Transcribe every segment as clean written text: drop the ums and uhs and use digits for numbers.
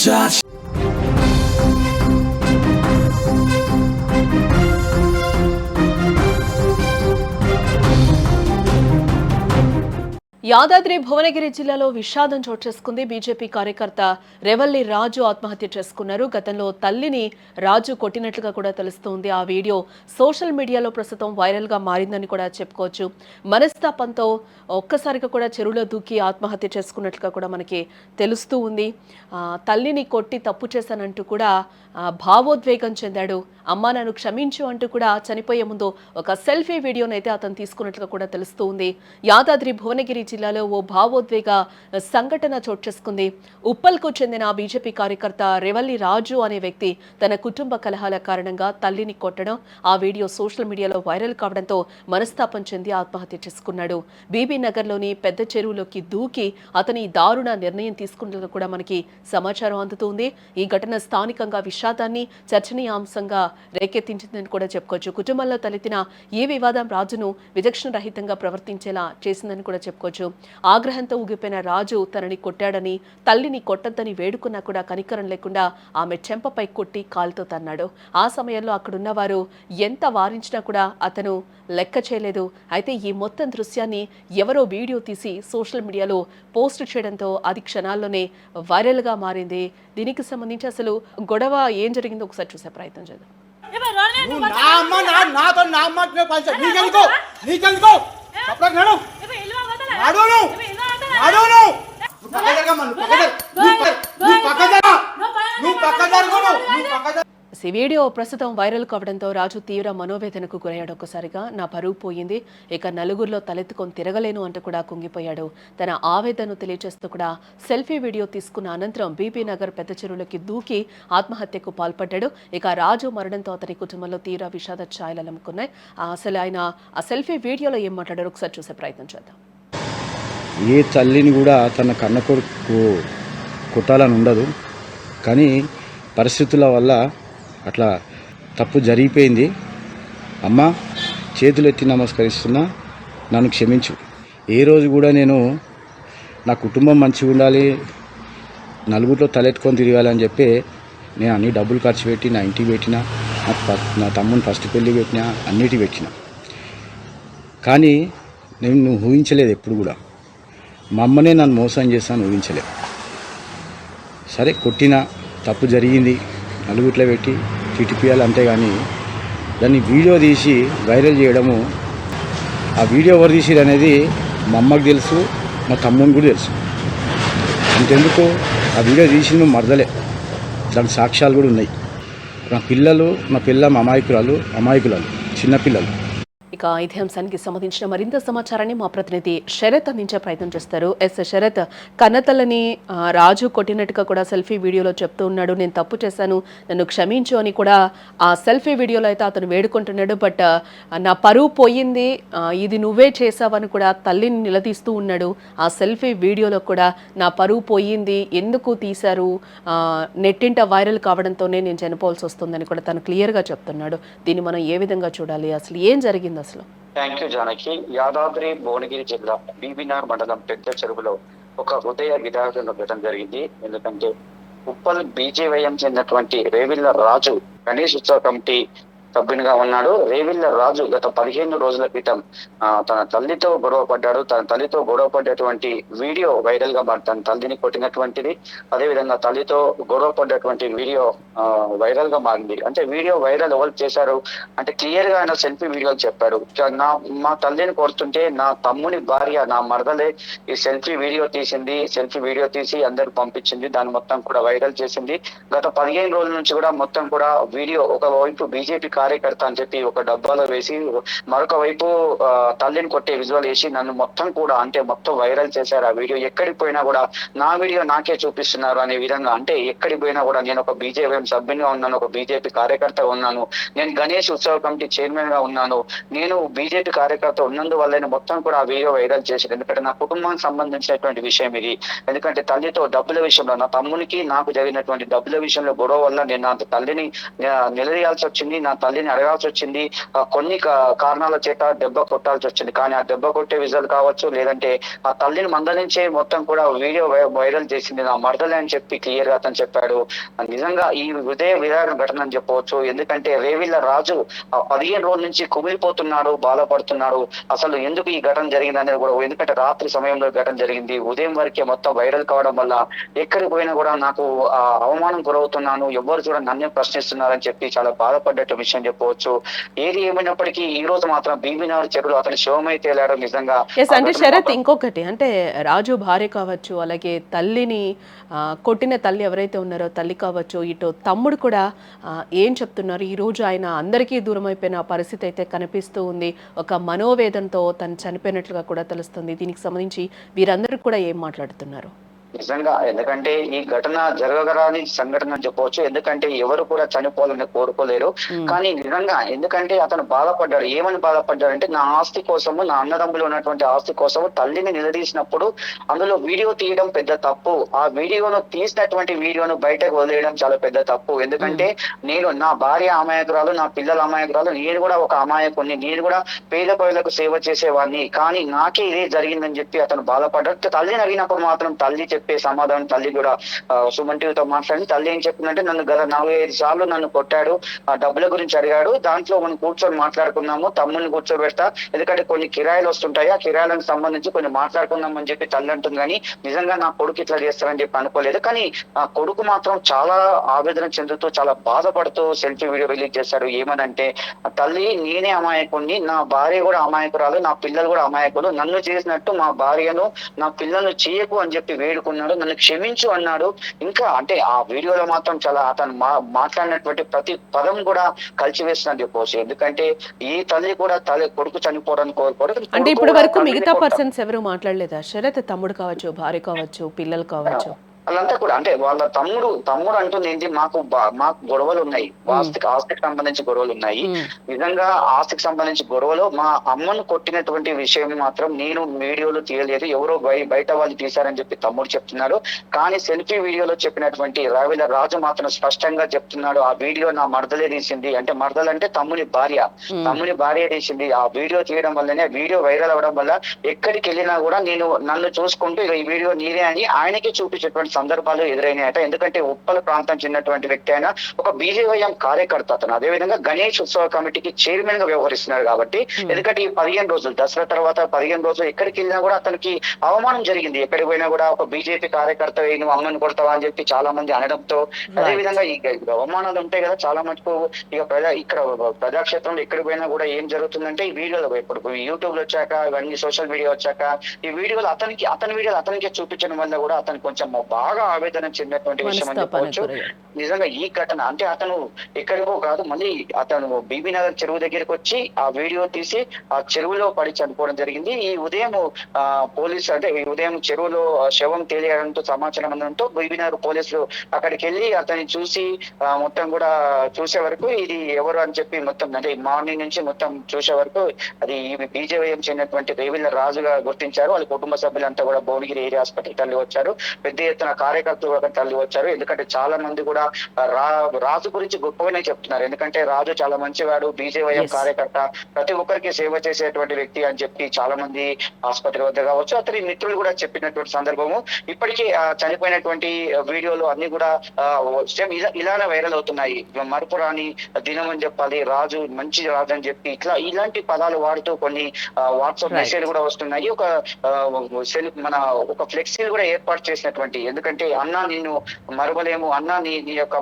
touch. Yadadri Bhuvanagiri జిల్లాలో విషాదం చోటు చేసుకుంది. బీజేపీ కార్యకర్త రెవల్లి రాజు ఆత్మహత్య చేసుకున్నారు. గతంలో తల్లిని రాజు కొట్టినట్లుగా కూడా తెలుస్తోంది. ఆ వీడియో సోషల్ మీడియాలో ప్రస్తుతం వైరల్ గా మారిందని కూడా చెప్పుకోవచ్చు. మనస్తాపంతో ఒక్కసారిగా కూడా చెరువులో దూకి ఆత్మహత్య చేసుకున్నట్లుగా కూడా మనకి తెలుస్తూ ఉంది. తల్లిని కొట్టి తప్పు చేశానంటూ కూడా భావోద్వేగం చెందాడు. అమ్మా నన్ను క్షమించు అంటూ కూడా చనిపోయే ముందు ఒక సెల్ఫీ వీడియోనైతే అతను తీసుకున్నట్లుగా కూడా తెలుస్తూ ఉంది. యాదాద్రి భువనగిరి జిల్లాలో ఓ భావోద్వేగ సంఘటన చోటు చేసుకుంది. ఉప్పల్కు చెందిన బీజేపీ కార్యకర్త రెవల్లి రాజు అనే వ్యక్తి తన కుటుంబ కలహాల కారణంగా తల్లిని కొట్టడం, ఆ వీడియో సోషల్ మీడియాలో వైరల్ కావడంతో మనస్తాపం చెంది ఆత్మహత్య చేసుకున్నాడు. బీబీ నగర్లోని పెద్ద చెరువులోకి దూకి అతని దారుణ నిర్ణయం తీసుకున్నట్లు కూడా మనకి సమాచారం అందుతుంది. ఈ ఘటన స్థానికంగా విషాదాన్ని చర్చనీయాంశంగా రేకెత్తించిందని కూడా చెప్పుకోవచ్చు. కుటుంబంలో తలెత్తిన ఈ వివాదం రాజును విచక్షణ రహితంగా ప్రవర్తించేలా చేసిందని కూడా చెప్పుకోవచ్చు. ఆగ్రహంతో ఊగిపోయిన రాజు తనని కొట్టాడని, తల్లిని కొట్టద్దని వేడుకున్నా కూడా కనికరం లేకుండా ఆమె చెంపపై కొట్టి కాలుతో తన్నాడు. ఆ సమయంలో అక్కడున్న వారు ఎంత వారించినా కూడా అతను లెక్క చేయలేదు. అయితే ఈ మొత్తం దృశ్యాన్ని ఎవరో వీడియో తీసి సోషల్ మీడియాలో పోస్ట్ చేయడంతో అది క్షణాల్లోనే వైరల్ గా మారింది. దీనికి సంబంధించి అసలు గొడవ ఏం జరిగిందో ఒకసారి చూసే ప్రయత్నం చేద్దాం. ఈ వీడియో ప్రస్తుతం వైరల్ కావడంతో రాజు తీవ్ర మనోవేదనకు గురయ్యాడు. ఒక్కసారిగా నా పరువు పోయింది, ఇక నలుగురిలో తలెత్తుకొని తిరగలేను అంటూ కూడా కుంగిపోయాడు. తన ఆవేదనను తెలియజేస్తూ కూడా సెల్ఫీ వీడియో తీసుకున్న అనంతరం బీబీ నగర్ పెద్ద చెరువులోకి దూకి ఆత్మహత్యకు పాల్పడ్డాడు. ఇక రాజు మరణంతో అతని కుటుంబంలో తీవ్ర విషాద ఛాయలు అలుముకున్నాయి. అసలు ఆయన ఆ సెల్ఫీ వీడియోలో ఏం మాట్లాడారో ఒకసారి చూసే ప్రయత్నం చేద్దాం. ఏ తల్లిని కూడా తన కన్న కొడుకు కొట్టాలని ఉండదు, కానీ పరిస్థితుల వల్ల అట్లా తప్పు జరిగిపోయింది. అమ్మ చేతులు ఎత్తి నమస్కరిస్తున్నా, నన్ను క్షమించు. ఏ రోజు కూడా నేను నా కుటుంబం మంచిగా ఉండాలి, నలుగురిలో తలెత్తుకొని తిరగాలని చెప్పి నేను అన్ని డబ్బులు ఖర్చు పెట్టి నా ఇంటికి పెట్టిన, నా తమ్ముని ఫస్ట్ పెళ్ళి పెట్టిన, అన్నిటి పెట్టిన. కానీ నేను ఊహించలేదు ఎప్పుడు కూడా. మా అమ్మనే నన్ను మోసం చేస్తాను ఊహించలేదు. సరే కొట్టిన తప్పు జరిగింది, నలుగురిలో పెట్టి తిట్టిపియాలి అంతేగాని దాన్ని వీడియో తీసి వైరల్ చేయడము, ఆ వీడియో ఎవరు తీసిరు అనేది మా అమ్మకు తెలుసు, మా తమ్ముని కూడా తెలుసు. అంతెందుకు ఆ వీడియో తీసిన మరదలే, దానికి సాక్ష్యాలు కూడా ఉన్నాయి. నా పిల్ల అమాయకురాలు చిన్నపిల్లలు. ఇక ఇదే అంశానికి సంబంధించిన మరింత సమాచారాన్ని మా ప్రతినిధి శరత్ అందించే ప్రయత్నం చేస్తారు. శరత్, కన్నతల్లని రాజు కొట్టినట్టుగా కూడా సెల్ఫీ వీడియోలో చెప్తూ ఉన్నాడు. నేను తప్పు చేశాను, నన్ను క్షమించు అని కూడా ఆ సెల్ఫీ వీడియోలో అయితే అతను వేడుకుంటున్నాడు. బట్ నా పరువు పోయింది, ఇది నువ్వే చేసావని కూడా తల్లిని నిలదీస్తూ ఉన్నాడు. ఆ సెల్ఫీ వీడియోలో కూడా నా పరువు పోయింది, ఎందుకు తీశారు, నెట్టింట వైరల్ కావడంతోనే నేను చనిపోవాల్సి వస్తుందని కూడా తను క్లియర్గా చెప్తున్నాడు. దీన్ని మనం ఏ విధంగా చూడాలి, అసలు ఏం జరిగింది అసలు? Thank you Janaki. యాదాద్రి భువనగిరి జిల్లా బీబీనగర్ మండలం పెద్ద చెరువులో ఒక హృదయ విదారణ ఘటన జరిగింది. ఎందుకంటే ఉప్పల్ బీజేవైఎం చెందినటువంటి రేవిల్ల రాజు గణేష్ ఉత్సవ కమిటీ సభ్యునిగా ఉన్నాడు. రేవిల్ల రాజు గత 15 రోజుల క్రితం తన తల్లితో గొడవ పడ్డాడు. తన తల్లితో గొడవ పడ్డటువంటి వీడియో వైరల్ గా తన తల్లిని కొట్టినటువంటిది, అదేవిధంగా తల్లితో గొడవ పడ్డటువంటి వీడియో వైరల్ గా మారింది. అంటే వీడియో వైరల్ ఎవరు చేశారు అంటే క్లియర్ గా ఆయన సెల్ఫీ వీడియో చెప్పాడు. మా తల్లిని కొడుతుంటే నా తమ్ముని భార్య, నా మరదలే ఈ సెల్ఫీ వీడియో తీసింది, సెల్ఫీ వీడియో తీసి అందరికి పంపించింది, దాన్ని మొత్తం కూడా వైరల్ చేసింది. గత 15 రోజుల నుంచి కూడా మొత్తం కూడా వీడియో ఒకవైపు బీజేపీ కార్యకర్త అని చెప్పి ఒక డబ్బాలో వేసి, మరొక వైపు తల్లిని కొట్టే విజువల్ వేసి నన్ను మొత్తం కూడా అంటే మొత్తం వైరల్ చేశారు. ఆ వీడియో ఎక్కడికి పోయినా కూడా నా వీడియో నాకే చూపిస్తున్నారు అనే విధంగా, అంటే ఎక్కడికి పోయినా కూడా నేను ఒక బీజేపీ సభ్యునిగా ఉన్నాను, ఒక బీజేపీ కార్యకర్త ఉన్నాను, నేను గణేష్ ఉత్సవ కమిటీ చైర్మన్ గా ఉన్నాను, నేను బీజేపీ కార్యకర్త ఉన్నందువల్ల మొత్తం కూడా ఆ వీడియో వైరల్ చేశారు. ఎందుకంటే నా కుటుంబానికి సంబంధించినటువంటి విషయం ఇది. ఎందుకంటే తల్లితో డబ్బుల విషయంలో, నా తమ్మునికి నాకు జరిగినటువంటి డబ్బుల విషయంలో గొడవ వల్ల నేను నా తల్లిని నిలదీయాల్సి వచ్చింది. నా తల్లిని అడగాల్సి వచ్చింది. కొన్ని కారణాల చేత దెబ్బ కొట్టాల్సి వచ్చింది. కానీ ఆ దెబ్బ కొట్టే విజువల్ కావచ్చు, లేదంటే ఆ తల్లిని మందలించే మొత్తం కూడా వీడియో వైరల్ చేసింది నా మరదలే అని చెప్పి క్లియర్ గా అతను చెప్పాడు. నిజంగా ఈ హృదయ విదారక ఘటన అని చెప్పవచ్చు. ఎందుకంటే రేవిళ్ళ రాజు ఆ 15 రోజుల నుంచి కుమిలిపోతున్నాడు, బాధపడుతున్నాడు. అసలు ఎందుకు ఈ ఘటన జరిగింది అనేది కూడా, ఎందుకంటే రాత్రి సమయంలో ఘటన జరిగింది, ఉదయం వరకే మొత్తం వైరల్ కావడం వల్ల ఎక్కడికి పోయినా కూడా నాకు అవమానం గురవుతున్నాను, ఎవరు చూడ నన్నే ప్రశ్నిస్తున్నారని చెప్పి చాలా బాధపడ్డట్టు విషయం చెప్పవచ్చు. ఏది ఏమైనప్పటికీ ఈ రోజు మాత్రం బీబీనగర్ చెరువులో అతని శవమై తేలాడు. నిజంగా అంటే శరత్, ఇంకొకటి అంటే రాజు భార్య కావచ్చు, అలాగే తల్లిని కొట్టిన తల్లి ఎవరైతే ఉన్నారో తల్లి కావచ్చు, ఇటు తమ్ముడు కూడా ఏం చెప్తున్నారు? ఈ రోజు ఆయన అందరికీ దూరం అయిపోయిన పరిస్థితి అయితే కనిపిస్తూ ఉంది. ఒక మనోవేదంతో తను చనిపోయినట్లుగా కూడా తెలుస్తుంది. దీనికి సంబంధించి వీరందరూ కూడా ఏం మాట్లాడుతున్నారు? నిజంగా, ఎందుకంటే ఈ ఘటన జరగరాని సంఘటన అని చెప్పవచ్చు. ఎందుకంటే ఎవరు కూడా చనిపోవాలని కోరుకోలేరు. కానీ నిజంగా, ఎందుకంటే అతను బాధపడ్డాడు. ఏమని బాధపడ్డాడు అంటే, నా ఆస్తి కోసము, నా అన్నదమ్ములు ఉన్నటువంటి ఆస్తి కోసము తల్లిని నిలదీసినప్పుడు అందులో వీడియో తీయడం పెద్ద తప్పు. ఆ వీడియోను తీసినటువంటి వీడియోను బయటకు వదిలేయడం చాలా పెద్ద తప్పు. ఎందుకంటే నేను, నా భార్య అమాయకురాలు, నా పిల్లల అమాయకురాలు, నేను కూడా ఒక అమాయకుని, నేను కూడా పేద ప్రజలకు సేవ చేసేవాడిని, కానీ నాకే ఇదే జరిగిందని చెప్పి అతను బాధపడ్డాడు. తల్లిని అడిగినప్పుడు మాత్రం తల్లి చెప్పే సమాధానం, తల్లి కూడా సుమన్ టీవీతో మాట్లాడి తల్లి ఏం చెప్పిందంటే, నన్ను గత 45 సార్లు నన్ను కొట్టాడు, ఆ డబ్బుల గురించి అడిగాడు, దాంట్లో మనం కూర్చొని మాట్లాడుకున్నాము, తమ్ముని కూర్చోబెడతా, ఎందుకంటే కొన్ని కిరాయిలు వస్తుంటాయి, ఆ కిరాయిలకు సంబంధించి కొన్ని మాట్లాడుకుందాం అని చెప్పి తల్లి అంటుంది. కానీ నిజంగా నా కొడుకు ఇట్లా చేస్తారని చెప్పి అనుకోలేదు. కానీ ఆ కొడుకు మాత్రం చాలా ఆవేదన చెందుతూ, చాలా బాధపడుతూ సెల్ఫీ వీడియో రిలీజ్ చేశాడు. ఏమనంటే, తల్లి నేనే అమాయకుడిని, నా భార్య కూడా అమాయకురాలు, నా పిల్లలు కూడా అమాయకులు, నన్ను చేసినట్టు మా భార్యను, నా పిల్లలను చేయకు అని చెప్పి వేడుకున్నాడు, నన్ను క్షమించు అన్నాడు. ఇంకా అంటే ఆ వీడియోలో మాత్రం చాలా అతను మాట్లాడినటువంటి ప్రతి పదం కూడా కలిసివేస్తుందని చెప్పవచ్చు. ఎందుకంటే ఈ తల్లి కూడా కొడుకు చనిపోవడానికి కోరుకోవడం. అంటే ఇప్పటి వరకు మిగతా పర్సన్స్ ఎవరు మాట్లాడలేదా శరత్? తమ్ముడు కావచ్చు, భార్య కావచ్చు, పిల్లలు కావచ్చు, వాళ్ళంతా కూడా అంటే వాళ్ళ తమ్ముడు అంటుంది ఏంటి, మాకు గొడవలు ఉన్నాయి, ఆస్తికి సంబంధించి గొడవలు ఉన్నాయి. నిజంగా ఆస్తికి సంబంధించి గొడవలు, మా అమ్మను కొట్టినటువంటి విషయం మాత్రం నేను వీడియోలో తీయలేదు, ఎవరో బయట వాళ్ళు తీశారని చెప్పి తమ్ముడు చెప్తున్నాడు. కానీ సెల్ఫీ వీడియోలో చెప్పినటువంటి రేవిళ్ళ రాజు మాత్రం స్పష్టంగా చెప్తున్నాడు, ఆ వీడియో నా మరదలే తీసింది. అంటే మరదలంటే తమ్ముని భార్య తీసింది. ఆ వీడియో తీయడం వల్లనే, వీడియో వైరల్ అవడం వల్ల ఎక్కడికి వెళ్ళినా కూడా నన్ను చూసుకుంటూ ఈ వీడియో నీదే అని ఆయనకి చూపించేటువంటి సందర్భాలు ఎదురైనాయట. ఎందుకంటే ఉప్పల ప్రాంతం చెందినటువంటి వ్యక్తి అయినా ఒక బీజేవైఎం కార్యకర్త అతను. అదేవిధంగా గణేష్ ఉత్సవ కమిటీకి చైర్మన్ గా వ్యవహరిస్తున్నారు కాబట్టి, ఎందుకంటే ఈ 15 రోజులు దసరా తర్వాత 15 రోజులు ఎక్కడికి వెళ్ళినా కూడా అతనికి అవమానం జరిగింది. ఎక్కడికి పోయినా కూడా ఒక బీజేపీ కార్యకర్త నువ్వు అమ్మని కొడతావా అని చెప్పి చాలా మంది అనడంతో, అదేవిధంగా ఈ అవమానాలు ఉంటాయి కదా చాలా మటుకు. ఇక్కడ ప్రజాక్షేత్రంలో ఎక్కడికి పోయినా కూడా ఏం జరుగుతుందంటే, ఈ వీడియోలో ఇప్పుడు యూట్యూబ్ లో వచ్చాక, ఇవన్నీ సోషల్ మీడియా వచ్చాక, ఈ వీడియోలు అతని వీడియోలు అతనికే చూపించడం వల్ల కూడా అతను కొంచెం బాగా ఆవేదన చెందినటువంటి విషయం అని చెప్పవచ్చు. నిజంగా ఈ ఘటన అంటే, అతను ఎక్కడికో కాదు, మళ్ళీ అతను బీబీనగర్ చెరువు దగ్గరికి వచ్చి ఆ వీడియో తీసి ఆ చెరువులో పడి చనిపోవడం జరిగింది. ఈ ఉదయం ఈ ఉదయం చెరువులో శవం తేలియడంతో సమాచారం అందడంతో బీబీనగర్ పోలీసులు అక్కడికి వెళ్ళి అతన్ని చూసి మొత్తం కూడా చూసే వరకు ఇది ఎవరు అని చెప్పి మొత్తం, అంటే మార్నింగ్ నుంచి మొత్తం చూసే వరకు అది బీజేవైఎం చెందినటువంటి రేవిళ్ళ రాజుగా గుర్తించారు. వాళ్ళ కుటుంబ సభ్యులంతా కూడా భువనగిరి ఏరియా హాస్పిటల్ తరలి వచ్చారు. పెద్ద ఎత్తున కార్యకర్తలు కూడా తరలి వచ్చారు. ఎందుకంటే చాలా మంది కూడా రాజు గురించి గొప్పగానే చెప్తున్నారు. ఎందుకంటే రాజు చాలా మంచివాడు, బీజేవైఎం కార్యకర్త, ప్రతి ఒక్కరికి సేవ చేసేటువంటి వ్యక్తి అని చెప్పి చాలా మంది ఆసుపత్రి వద్ద కావచ్చు, అతని మిత్రులు కూడా చెప్పినటువంటి సందర్భము. ఇప్పటికీ చనిపోయినటువంటి వీడియోలు అన్ని కూడా సేమ్ ఇలానే వైరల్ అవుతున్నాయి. మరపురాని దినం అని చెప్పాలి, రాజు మంచి రాజు అని చెప్పి ఇలాంటి పదాలు వాడుతూ కొన్ని వాట్సాప్ మెసేజ్ కూడా వస్తున్నాయి. ఒక ఫ్లెక్సీలు కూడా ఏర్పాటు చేసినటువంటి, ఎందుకంటే అన్నా నిన్ను మరవలేము, అన్నా నీ యొక్క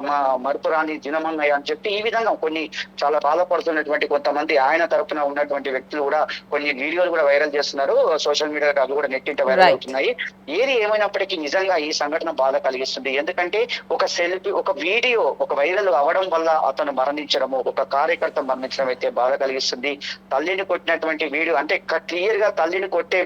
మరపురాని దినమన్నయ్య అని చెప్పి ఈ విధంగా కొన్ని చాలా బాధపడుతున్నటువంటి కొంతమంది ఆయన తరఫున ఉన్నటువంటి వ్యక్తులు కూడా కొన్ని వీడియోలు కూడా వైరల్ చేస్తున్నారు. సోషల్ మీడియా అవి కూడా నెట్టింట వైరల్ అవుతున్నాయి. ఏది ఏమైనప్పటికీ నిజంగా ఈ సంఘటన బాధ కలిగిస్తుంది. ఎందుకంటే ఒక సెల్ఫీ, ఒక వీడియో ఒక వైరల్ అవడం వల్ల అతను మరణించడము, ఒక కార్యకర్త మరణించడం అయితే బాధ కలిగిస్తుంది. తల్లిని కొట్టినటువంటి వీడియో అంటే క్లియర్ గా తల్లిని కొట్టే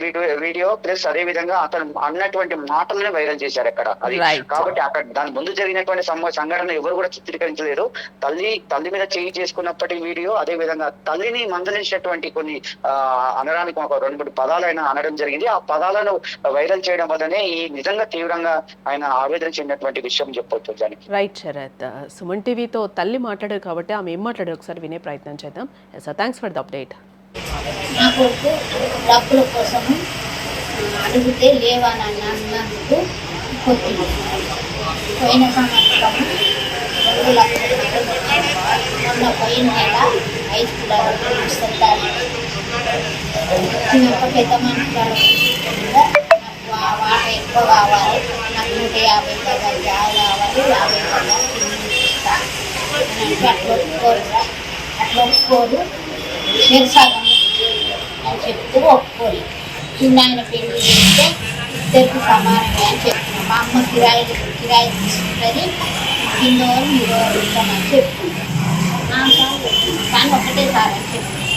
వీడియో ప్లస్ అదే విధంగా అతను అన్నటువంటి మాటలను వైరల్ చేశారు అక్కడ. అక్కడ అది. Right. కాబట్టి అక్కడ దాని ముందు జరిగినటువంటి సంఘటన ఎవరు కూడా చిత్రీకరించలేరు. తల్లి మీద చేయి చేసుకున్నప్పటి వీడియో, అదే విధంగా తల్లిని మందలించినటువంటి కొన్ని అనడానికి ఒక 2-3 పదాలైనా అనడం జరిగింది. ఆ పదాలను వైరల్ చేయడం వల్లనే ఈ నిజంగా తీవ్రంగా ఆయన ఆవేదన చెందినటువంటి విషయం చెప్పొచ్చు దానికి. రైట్ శరత్. సుమన్ టీవీతో తల్లి మాట్లాడారు కాబట్టి ఆమె ఏం మాట్లాడారు ఒకసారి వినే ప్రయత్నం చేద్దాం. Sir, thanks for the update. నా కొడుకు డబ్బుల కోసము అడిగితే లేవని అన్నందుకు కొట్టింది. పోయిన సంవత్సరము 2 లక్షలు మొన్న పోయిన నెల 5 కిలోలు ఇస్తారు. వచ్చినాక పెద్ద మనుషులు నాకు వాట ఎక్కువ కావాలి, నాకు 150 గజాలు జాగా కావాలి, 50 గజాలు ఇస్తాను అని అంటే అట్లా ఒప్పుకోరు శిరసాగం అని చెప్తూ ఒప్పుకోరు. చిన్న ఆయన పెళ్లి చేస్తే ఇద్దరికి సమానమే అని చెప్తున్నాం. మా అమ్మ కిరాయి తీసుకుంటుంది, కింద మీరు ఇస్తామని చెప్తున్నాం. కానీ ఒకటేసారి అని చెప్తున్నాం.